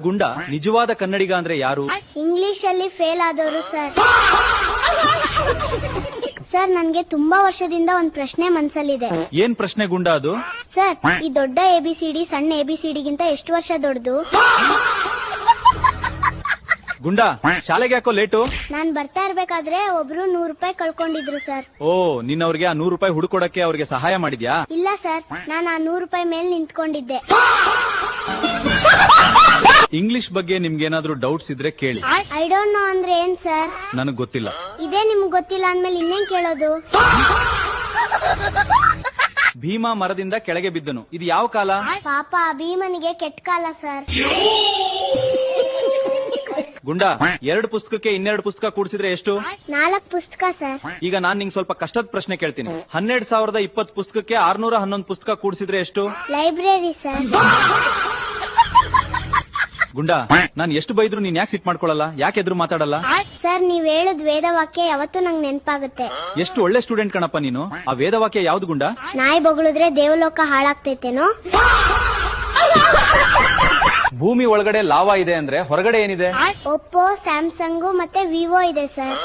ಗುಂಡ ನಿಜವಾದ ಕನ್ನಡಿಗ ಅಂದ್ರೆ ಯಾರು? ಇಂಗ್ಲಿಷ್ ಅಲ್ಲಿ ಫೇಲ್ ಆದವರು ಸರ್. ಸರ್ ನನ್ಗೆ ತುಂಬಾ ವರ್ಷದಿಂದ ಒಂದ್ ಪ್ರಶ್ನೆ ಮನ್ಸಲ್ಲಿದೆ. ಏನ್ ಪ್ರಶ್ನೆ ಗುಂಡ ಅದು? ಸರ್ ಈ ದೊಡ್ಡ ABCD ಸಣ್ಣ ABCD ಗಿಂತ ಎಷ್ಟು ವರ್ಷ ದೊಡ್ಡದು? ಗುಂಡ ಶಾಲೆಗೆ ಯಾಕೋ ಲೇಟು? ನಾನ್ ಬರ್ತಾ ಇರ್ಬೇಕಾದ್ರೆ ಒಬ್ರು 100 ರೂಪಾಯಿ ಕಳ್ಕೊಂಡಿದ್ರು ಸರ್. ಓ ನಿನ್ನ ಅವ್ರಿಗೆ ಆ 100 ರೂಪಾಯಿ ಹುಡುಕೊಡಕ್ಕೆ ಅವ್ರಿಗೆ ಸಹಾಯ ಮಾಡಿದ್ಯಾ? ಇಲ್ಲ ಸರ್, ನಾನ್ ಆ 100 ರೂಪಾಯಿ ಮೇಲೆ ನಿಂತ್ಕೊಂಡಿದ್ದೆ. ಇಂಗ್ಲಿಷ್ ಬಗ್ಗೆ ನಿಮ್ಗೇನಾದ್ರೂ ಡೌಟ್ಸ್ ಇದ್ರೆ ಕೇಳಿ. ಐ ಡೋಂಟ್ ನೋ ಅಂದ್ರೆ ಏನ್ ಸರ್? ನನಗ್ ಗೊತ್ತಿಲ್ಲ. ಇದೇ ನಿಮ್ಗ್ ಗೊತ್ತಿಲ್ಲ ಅಂದ್ಮೇಲೆ ಇನ್ನೇನ್ ಕೇಳೋದು? ಭೀಮಾ ಮರದಿಂದ ಕೆಳಗೆ ಬಿದ್ದನು, ಇದು ಯಾವ ಕಾಲ? ಪಾಪ ಭೀಮನಿಗೆ ಕೆಟ್ಟ ಕಾಲ ಸರ್. ಗುಂಡ 2 ಪುಸ್ತಕಕ್ಕೆ 2 ಪುಸ್ತಕ ಕೂಡಿಸಿದ್ರೆ ಎಷ್ಟು? 4 ಪುಸ್ತಕ ಸರ್. ಈಗ ನಾನ್ ನಿಂಗೆ ಸ್ವಲ್ಪ ಕಷ್ಟದ ಪ್ರಶ್ನೆ ಕೇಳ್ತೀನಿ. 12,020 ಪುಸ್ತಕಕ್ಕೆ 611 ಪುಸ್ತಕ ಕೂಡಿಸಿದ್ರೆ ಎಷ್ಟು? Library sir. ಗುಂಡ ನಾನ್ ಎಷ್ಟು ಬೈದ್ರು ನೀನ್ ಯಾಕೆ ಸಿಟ್ ಮಾಡ್ಕೊಳಲ್ಲ? ಯಾಕೆ ಎದುರು ಮಾತಾಡಲ್ಲ? ಸರ್ ನೀವ್ ಹೇಳುದ್ ವೇದವಾಕ್ಯ ಯಾವತ್ತೂ ನಂಗ್ ನೆನ್ಪಾಗುತ್ತೆ. ಎಷ್ಟು ಒಳ್ಳೆ ಸ್ಟೂಡೆಂಟ್ ಕಣಪ್ಪ ನೀನು. ಆ ವೇದವಾಕ್ಯ ಯಾವ್ದು ಗುಂಡ? ನಾಯಿ ಬೊಗಳಿದ್ರೆ ದೇವಲೋಕ ಹಾಳಾಗ್ತೈತೇನೋ. ಭೂಮಿ ಒಳಗಡೆ ಲಾವಾ ಇದೆ ಅಂದ್ರೆ ಹೊರಗಡೆ ಏನಿದೆ? ಒಪ್ಪೋ, ಸ್ಯಾಮ್ಸಂಗ್ ಮತ್ತೆ ವಿವೋ ಇದೆ ಸರ್.